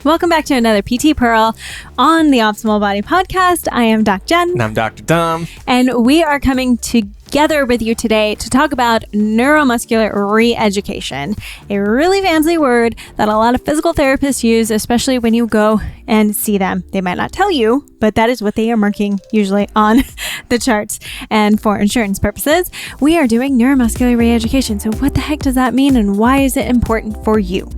Welcome back to another PT Pearl on the Optimal Body Podcast. I am Doc Jen. And I'm Dr. Dom. And we are coming together with you today to talk about neuromuscular re-education, a really fancy word that a lot of physical therapists use, especially when you go and see them. They might not tell you, but that is what they are marking usually on the charts. And for insurance purposes, we are doing neuromuscular re-education. So what the heck does that mean, and why is it important for you?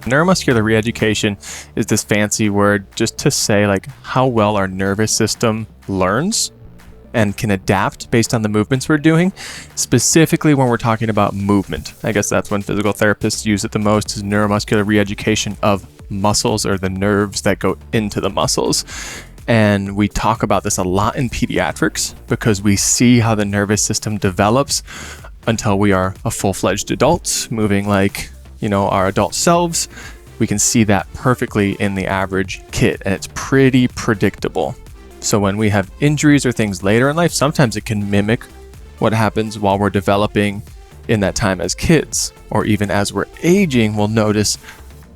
Neuromuscular re-education is this fancy word just to say like how well our nervous system learns and can adapt based on the movements we're doing, specifically when we're talking about movement. I guess that's when physical therapists use it the most, is neuromuscular re-education of muscles or the nerves that go into the muscles. And we talk about this a lot in pediatrics because we see how the nervous system develops until we are a full-fledged adult, moving like our adult selves. We can see that perfectly in the average kid, and it's pretty predictable. So when we have injuries or things later in life, sometimes it can mimic what happens while we're developing in that time as kids, or even as we're aging, we'll notice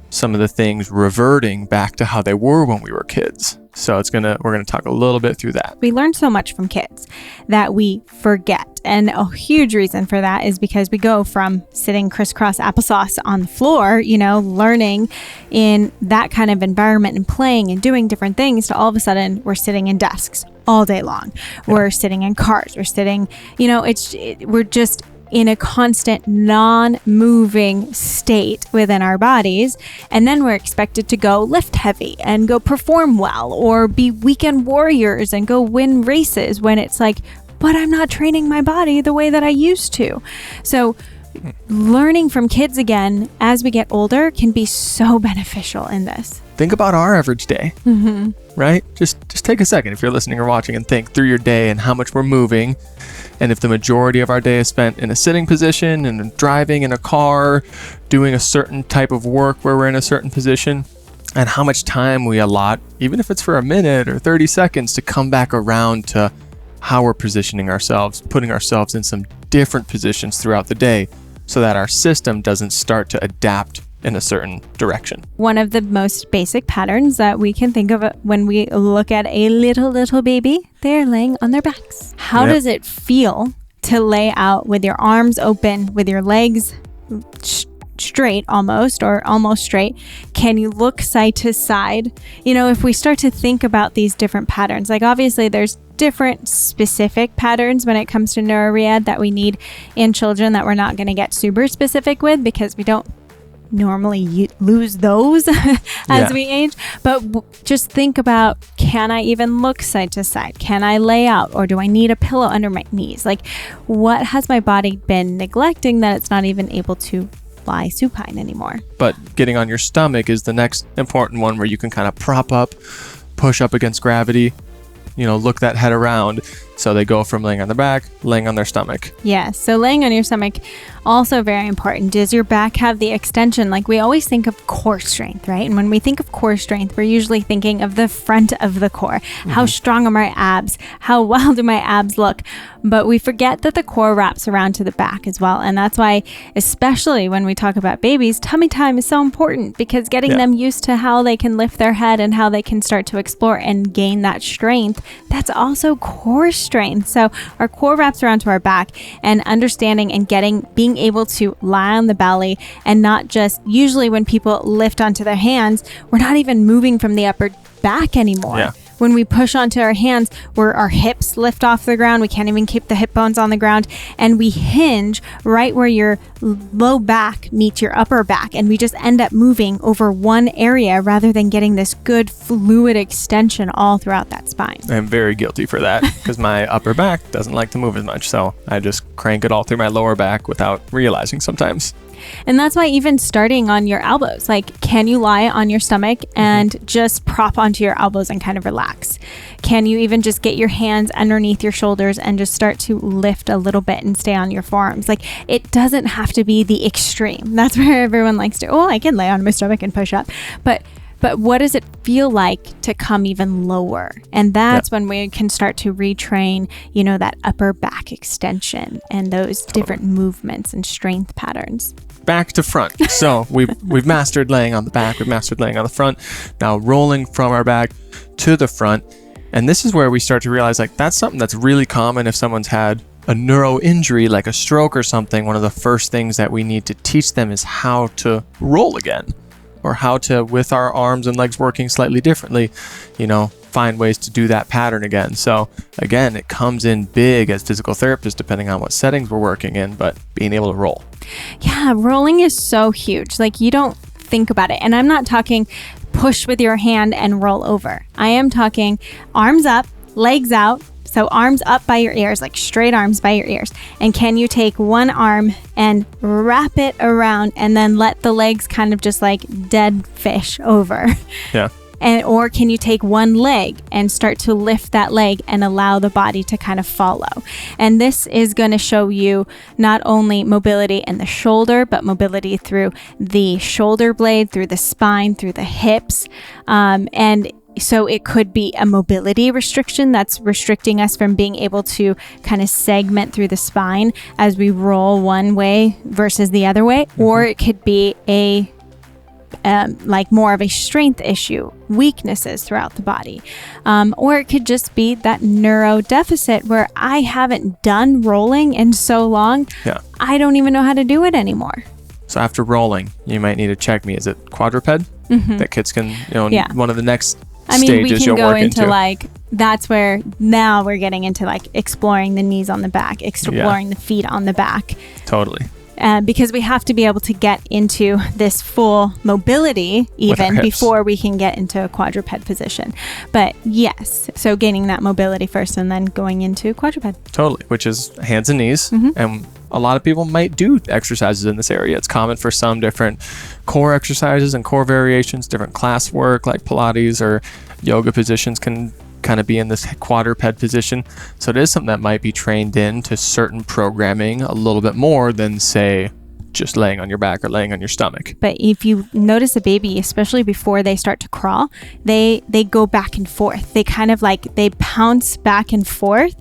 some of the things reverting back to how they were when we were kids. So we're gonna talk a little bit through that. We learn so much from kids that we forget. And a huge reason for that is because we go from sitting crisscross applesauce on the floor, learning in that kind of environment and playing and doing different things, to all of a sudden we're sitting in desks all day long. Yeah. We're sitting in cars. We're sitting, we're just in a constant non-moving state within our bodies. And then we're expected to go lift heavy and go perform well, or be weekend warriors and go win races, when it's like, but I'm not training my body the way that I used to. So learning from kids again as we get older can be so beneficial in this. Think about our average day, right? Just take a second if you're listening or watching and think through your day and how much we're moving. And if the majority of our day is spent in a sitting position and driving in a car, doing a certain type of work where we're in a certain position, and how much time we allot, even if it's for a minute or 30 seconds, to come back around to how we're positioning ourselves, putting ourselves in some different positions throughout the day so that our system doesn't start to adapt in a certain direction. One of the most basic patterns that we can think of when we look at a little baby, they're laying on their backs. How does it feel to lay out with your arms open, with your legs straight almost, or almost straight? Can you look side to side? If we start to think about these different patterns, like obviously there's different specific patterns when it comes to neuro-re-ed that we need in children that we're not going to get super specific with because we don't normally lose those as we age. But just think about, can I even look side to side? Can I lay out, or do I need a pillow under my knees? Like, what has my body been neglecting that it's not even able to lie supine anymore? But getting on your stomach is the next important one, where you can kind of prop up, push up against gravity, look that head around. So they go from laying on their back, laying on their stomach. Yeah, so laying on your stomach, also very important. Does your back have the extension? Like, we always think of core strength, right? And when we think of core strength, we're usually thinking of the front of the core. How strong are my abs? How well do my abs look? But we forget that the core wraps around to the back as well. And that's why, especially when we talk about babies, tummy time is so important, because getting them used to how they can lift their head and how they can start to explore and gain that strength, that's also core strength. So our core wraps around to our back, and understanding and being able to lie on the belly, and not just, usually when people lift onto their hands, we're not even moving from the upper back anymore. Yeah. When we push onto our hands, our hips lift off the ground. We can't even keep the hip bones on the ground. And we hinge right where your low back meets your upper back. And we just end up moving over one area rather than getting this good fluid extension all throughout that spine. I'm very guilty for that because my upper back doesn't like to move as much. So I just crank it all through my lower back without realizing sometimes. And that's why even starting on your elbows, like, can you lie on your stomach and just prop onto your elbows and kind of relax? Can you even just get your hands underneath your shoulders and just start to lift a little bit and stay on your forearms? Like, it doesn't have to be the extreme. That's where everyone likes to, I can lay on my stomach and push up. But what does it feel like to come even lower? And that's when we can start to retrain, that upper back extension and those different movements and strength patterns. back to front. So we've mastered laying on the back, we've mastered laying on the front. Now rolling from our back to the front. And this is where we start to realize like that's something that's really common if someone's had a neuro injury like a stroke or something. One of the first things that we need to teach them is how to roll again, or how to, with our arms and legs working slightly differently, find ways to do that pattern again. So again, it comes in big as physical therapists, depending on what settings we're working in, but being able to roll. Yeah, rolling is so huge. Like you don't think about it. And I'm not talking push with your hand and roll over. I am talking arms up, legs out. So arms up by your ears, like straight arms by your ears. And can you take one arm and wrap it around and then let the legs kind of just like dead fish over? Yeah. Or can you take one leg and start to lift that leg and allow the body to kind of follow? And this is going to show you not only mobility in the shoulder, but mobility through the shoulder blade, through the spine, through the hips. And so it could be a mobility restriction that's restricting us from being able to kind of segment through the spine as we roll one way versus the other way. Mm-hmm. Or it could be a like more of a strength issue, weaknesses throughout the body. Or it could just be that neuro deficit where I haven't done rolling in so long, I don't even know how to do it anymore. So after rolling, you might need to check me. Is it quadruped? Mm-hmm. That kids can, one of the next we stages can go into like, that's where now we're getting into like exploring the knees on the back, exploring the feet on the back. Totally. Because we have to be able to get into this full mobility even before we can get into a quadruped position. But yes, so gaining that mobility first and then going into quadruped. Totally, which is hands and knees. Mm-hmm. And a lot of people might do exercises in this area. It's common for some different core exercises and core variations, different class work like Pilates or yoga positions can kind of be in this quadruped position. So it is something that might be trained into certain programming a little bit more than, say, just laying on your back or laying on your stomach. But if you notice a baby, especially before they start to crawl, they go back and forth. They kind of like, they pounce back and forth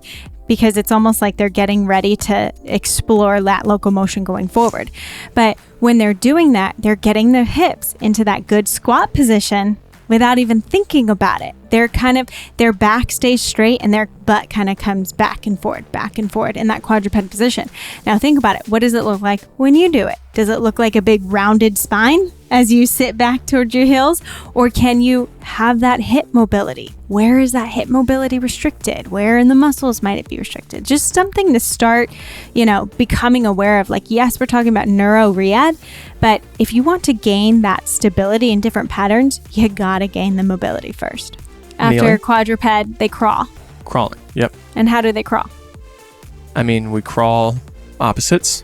because it's almost like they're getting ready to explore that locomotion going forward. But when they're doing that, they're getting their hips into that good squat position without even thinking about it. Their back stays straight and their butt kind of comes back and forward in that quadruped position. Now think about it. What does it look like when you do it? Does it look like a big rounded spine as you sit back towards your heels? Or can you have that hip mobility? Where is that hip mobility restricted? Where in the muscles might it be restricted? Just something to start, becoming aware of. Like, yes, we're talking about neuro rehab, but if you want to gain that stability in different patterns, you gotta gain the mobility first. After Kneeling. quadruped, they crawl. Crawling, yep. And how do they crawl? We crawl opposites.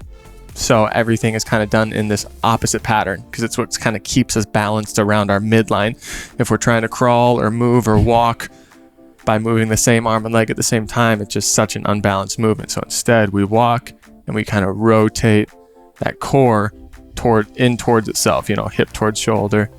So everything is kind of done in this opposite pattern because it's what kind of keeps us balanced around our midline. If we're trying to crawl or move or walk by moving the same arm and leg at the same time, it's just such an unbalanced movement. So instead we walk and we kind of rotate that core towards itself, hip towards shoulder.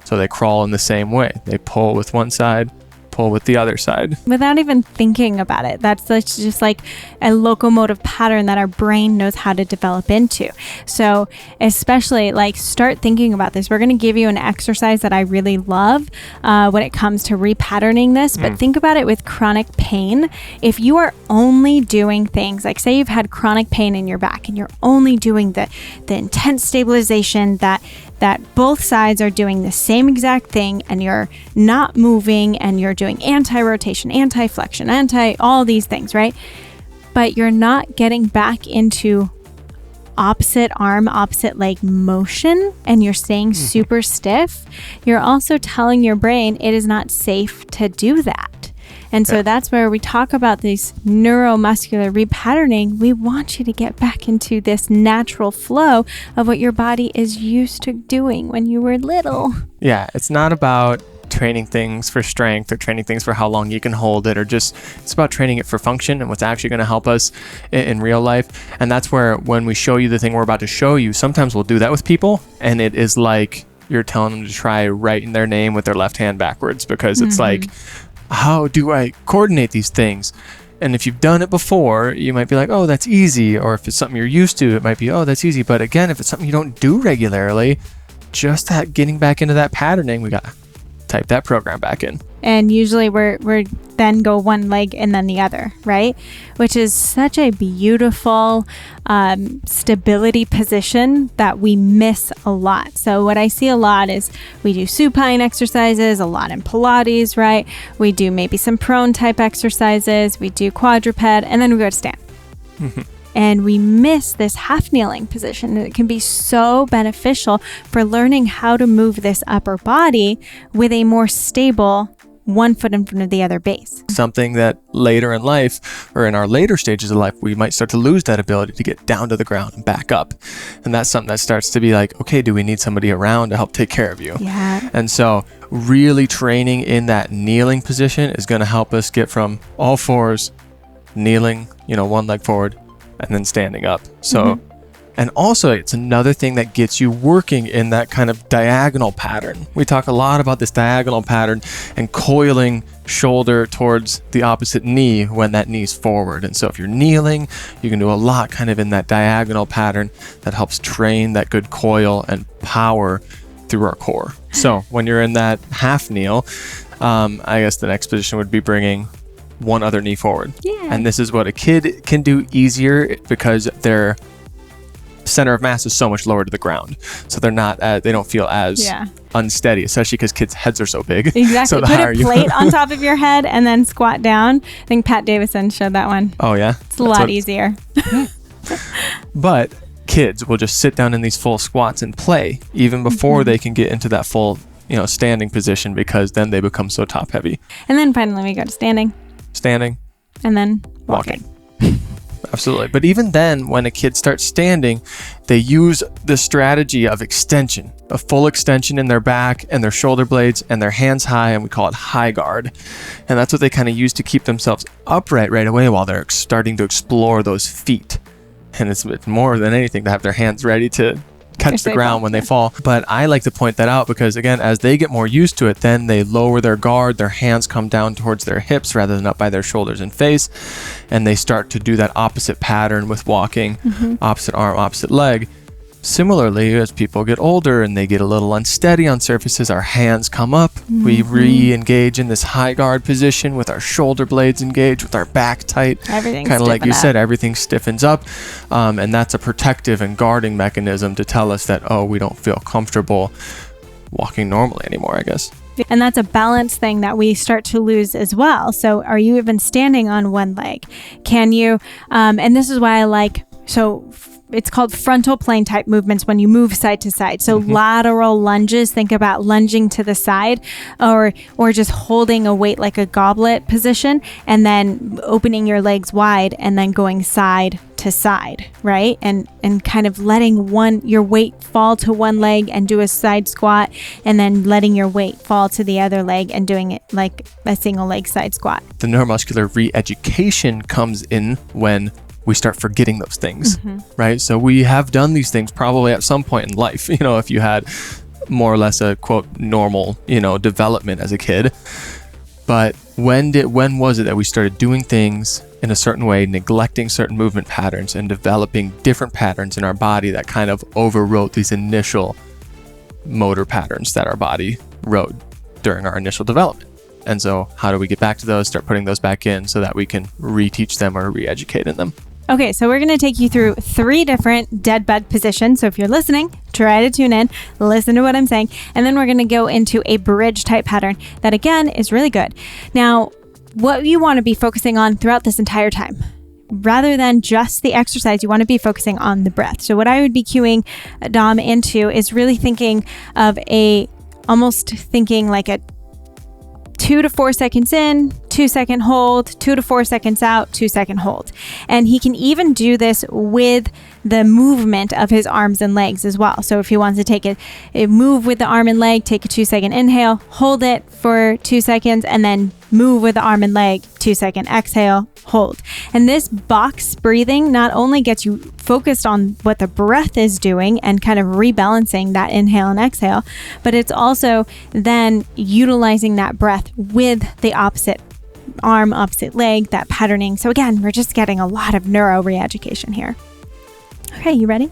So they crawl in the same way. They pull with one side, pull with the other side. Without even thinking about it. That's just like a locomotive pattern that our brain knows how to develop into. So especially start thinking about this. We're going to give you an exercise that I really love when it comes to repatterning this, but think about it with chronic pain. If you are only doing things like, say you've had chronic pain in your back and you're only doing the intense stabilization that both sides are doing the same exact thing and you're not moving and you're doing anti-rotation, anti-flexion, all these things, right? But you're not getting back into opposite arm, opposite leg motion and you're staying super stiff. You're also telling your brain it is not safe to do that. And so that's where we talk about this neuromuscular repatterning. We want you to get back into this natural flow of what your body is used to doing when you were little. Yeah, it's not about training things for strength or training things for how long you can hold it, or just it's about training it for function and what's actually going to help us in real life. And that's where when we show you the thing we're about to show you, sometimes we'll do that with people and it is like you're telling them to try writing their name with their left hand backwards because it's like, how do I coordinate these things? And if you've done it before, you might be like, oh, that's easy. Or if it's something you're used to, it might be, oh, that's easy. But again, if it's something you don't do regularly, just that getting back into that patterning, we got to type that program back in. And usually we're then go one leg and then the other, right? Which is such a beautiful stability position that we miss a lot. So what I see a lot is we do supine exercises, a lot in Pilates, right? We do maybe some prone type exercises, we do quadruped, and then we go to stand. And we miss this half kneeling position. It can be so beneficial for learning how to move this upper body with a more stable one foot in front of the other base. Something that later in life, or in our later stages of life, we might start to lose that ability to get down to the ground and back up. And that's something that starts to be like, okay, do we need somebody around to help take care of you? Yeah. And so really training in that kneeling position is going to help us get from all fours, kneeling, one leg forward, and then standing up. So and also, it's another thing that gets you working in that kind of diagonal pattern. We talk a lot about this diagonal pattern and coiling shoulder towards the opposite knee when that knee's forward. And so if you're kneeling, you can do a lot kind of in that diagonal pattern that helps train that good coil and power through our core. So when you're in that half kneel, I guess the next position would be bringing one other knee forward. Yeah. And this is what a kid can do easier because their center of mass is so much lower to the ground, so they don't feel as unsteady, especially because kids' heads are so big. Exactly. So put a plate on top of your head and then squat down. I think Pat Davison showed that one. Oh yeah, it's a lot easier. But kids will just sit down in these full squats and play even before they can get into that full standing position, because then they become so top heavy. And then finally we go to standing, and then walking. Absolutely. But even then, when a kid starts standing, they use the strategy of extension, a full extension in their back and their shoulder blades and their hands high, and we call it high guard. And that's what they kind of use to keep themselves upright right away while they're starting to explore those feet. And it's more than anything to have their hands ready to catch the ground when they fall. But I like to point that out because, again, as they get more used to it, then they lower their guard, their hands come down towards their hips rather than up by their shoulders and face, and they start to do that opposite pattern with walking, opposite arm, opposite leg. Similarly, as people get older and they get a little unsteady on surfaces, our hands come up. We re-engage in this high guard position with our shoulder blades engaged, with our back tight. Everything's kind of like you up. said, everything stiffens up. And that's a protective and guarding mechanism to tell us that, we don't feel comfortable walking normally anymore, I guess. And that's a balance thing that we start to lose as well. So are you even standing on one leg? Can you, and this is why I like, it's called frontal plane type movements when you move side to side. So lateral lunges, think about lunging to the side or just holding a weight like a goblet position and then opening your legs wide and then going side to side, right? And kind of letting your weight fall to one leg and do a side squat, and then letting your weight fall to the other leg and doing it like a single leg side squat. The neuromuscular re-education comes in when we start forgetting those things, right? So we have done these things probably at some point in life, if you had more or less a quote normal, development as a kid. But when was it that we started doing things in a certain way, neglecting certain movement patterns and developing different patterns in our body that kind of overwrote these initial motor patterns that our body wrote during our initial development? And so how do we get back to those, start putting those back in so that we can reteach them or re-educate in them? Okay, so we're going to take you through 3 different dead bug positions. So if you're listening, try to tune in, listen to what I'm saying, and then we're going to go into a bridge type pattern that, again, is really good. Now, what you want to be focusing on throughout this entire time, rather than just the exercise, you want to be focusing on the breath. So what I would be cueing Dom into is really thinking of almost thinking like a 2 to 4 seconds in, 2 second hold, 2 to 4 seconds out, 2 second hold. And he can even do this with the movement of his arms and legs as well. So if he wants to take a move with the arm and leg, take a 2 second inhale, hold it for 2 seconds, and then move with the arm and leg, 2 second exhale, hold. And this box breathing not only gets you focused on what the breath is doing and kind of rebalancing that inhale and exhale, but it's also then utilizing that breath with the opposite arm, opposite leg, that patterning. So again, we're just getting a lot of neuro re-education here. Okay, you ready?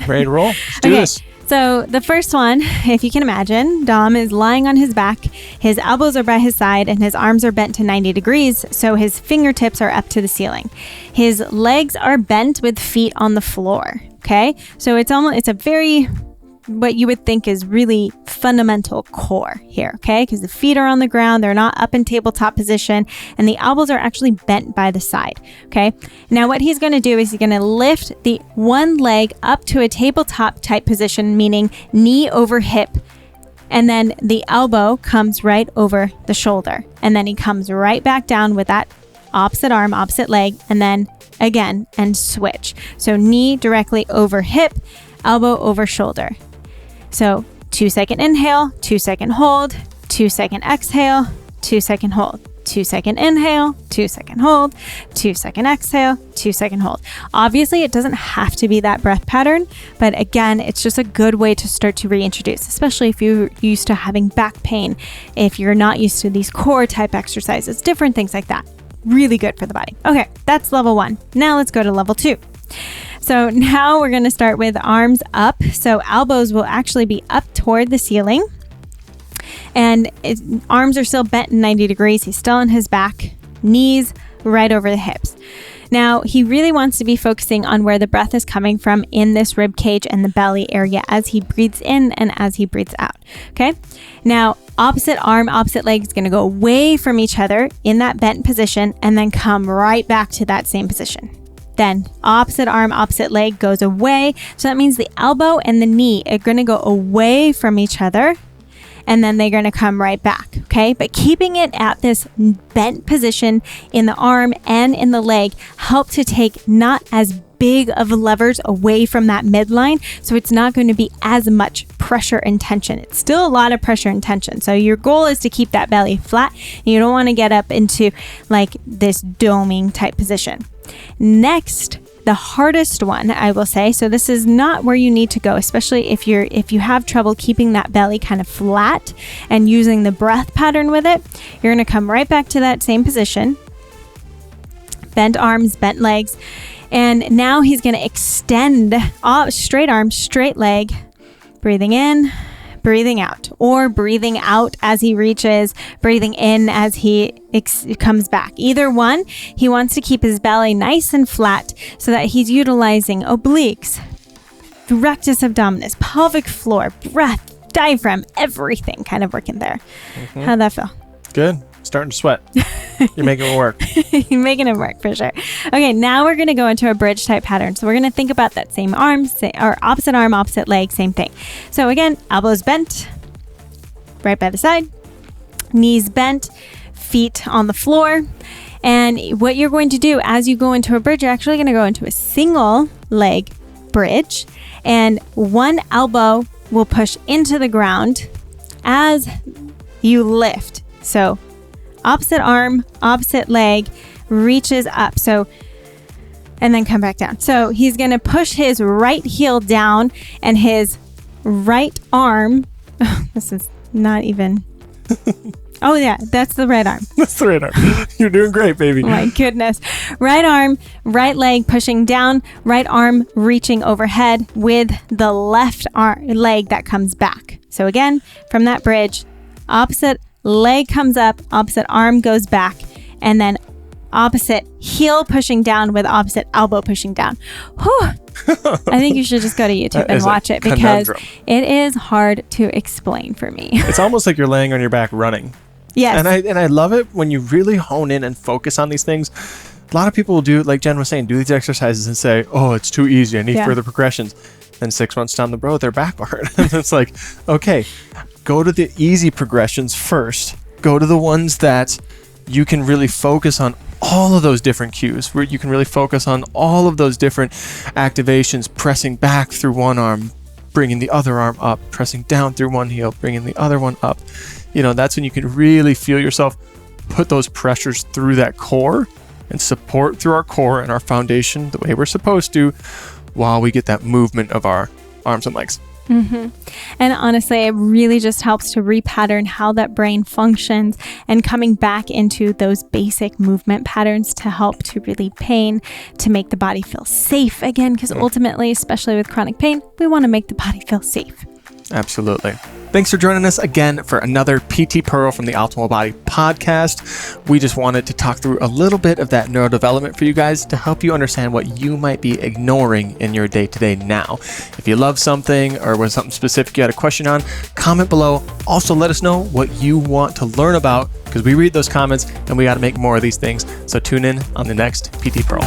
Ready to roll? Let's do this. So the first one, if you can imagine, Dom is lying on his back, his elbows are by his side, and his arms are bent to 90 degrees, so his fingertips are up to the ceiling. His legs are bent with feet on the floor, okay? So it's a very, what you would think is really fundamental core here, okay? Because the feet are on the ground, they're not up in tabletop position, and the elbows are actually bent by the side, okay? Now what he's gonna do is he's gonna lift the one leg up to a tabletop type position, meaning knee over hip, and then the elbow comes right over the shoulder. And then he comes right back down with that opposite arm, opposite leg, and then again, and switch. So knee directly over hip, elbow over shoulder. So 2-second inhale, 2-second hold, 2-second exhale, 2-second hold, 2-second inhale, 2-second hold, 2-second exhale, 2-second hold. Obviously, it doesn't have to be that breath pattern, but again, it's just a good way to start to reintroduce, especially if you're used to having back pain, if you're not used to these core type exercises, different things like that. Really good for the body. Okay, that's level 1. Now let's go to level 2. So now we're going to start with arms up. So elbows will actually be up toward the ceiling, and arms are still bent 90 degrees. He's still on his back, knees right over the hips. Now he really wants to be focusing on where the breath is coming from in this rib cage and the belly area as he breathes in and as he breathes out. Okay. Now opposite arm, opposite leg is going to go away from each other in that bent position and then come right back to that same position. Then opposite arm, opposite leg goes away. So that means the elbow and the knee are going to go away from each other, and then they're going to come right back. Okay. But keeping it at this bent position in the arm and in the leg help to take not as big of levers away from that midline. So it's not going to be as much pressure and tension. It's still a lot of pressure and tension. So your goal is to keep that belly flat. And you don't want to get up into like this doming type position. Next, the hardest one, I will say, so this is not where you need to go, especially if you have trouble keeping that belly kind of flat and using the breath pattern with it. You're going to come right back to that same position, bent arms, bent legs, and now he's going to extend straight arm, straight leg, breathing in, breathing out, or breathing out as he reaches, breathing in as he comes back. Either one, he wants to keep his belly nice and flat so that he's utilizing obliques, rectus abdominis, pelvic floor, breath, diaphragm, everything kind of working there. Mm-hmm. How'd that feel? Good. Starting to sweat. You're making it work. You're making it work for sure. Okay, now we're going to go into a bridge type pattern. So we're going to think about that same arm, or opposite arm, opposite leg, same thing. So again, elbows bent, right by the side, knees bent, feet on the floor. And what you're going to do as you go into a bridge, you're actually going to go into a single leg bridge, and one elbow will push into the ground as you lift. So opposite arm, opposite leg reaches up. So, and then come back down. So he's going to push his right heel down and his right arm. Oh, this is not even. Oh yeah, that's the right arm. That's the right arm. You're doing great, baby. Oh my goodness. Right arm, right leg pushing down, right arm reaching overhead with the left leg that comes back. So again, from that bridge, opposite leg comes up, opposite arm goes back, and then opposite heel pushing down with opposite elbow pushing down. Whew. I think you should just go to YouTube and watch it because it is hard to explain for me. It's almost like you're laying on your back running. Yes. And I love it when you really hone in and focus on these things. A lot of people will do, like Jen was saying, do these exercises and say, oh, it's too easy. I need further progressions. Then 6 months down the road, they're backward. And it's like, okay, go to the easy progressions first. Go to the ones that you can really focus on all of those different cues, where you can really focus on all of those different activations, pressing back through one arm, bringing the other arm up, pressing down through one heel, bringing the other one up. You know, that's when you can really feel yourself put those pressures through that core and support through our core and our foundation the way we're supposed to, while we get that movement of our arms and legs. And honestly, it really just helps to repattern how that brain functions and coming back into those basic movement patterns to help to relieve pain, to make the body feel safe again, because ultimately, especially with chronic pain, we want to make the body feel safe. Absolutely. Thanks for joining us again for another PT Pearl from the Optimal Body podcast. We just wanted to talk through a little bit of that neurodevelopment for you guys to help you understand what you might be ignoring in your day-to-day now. If you love something or was something specific you had a question on, comment below. Also, let us know what you want to learn about, because we read those comments and we got to make more of these things. So tune in on the next PT Pearl.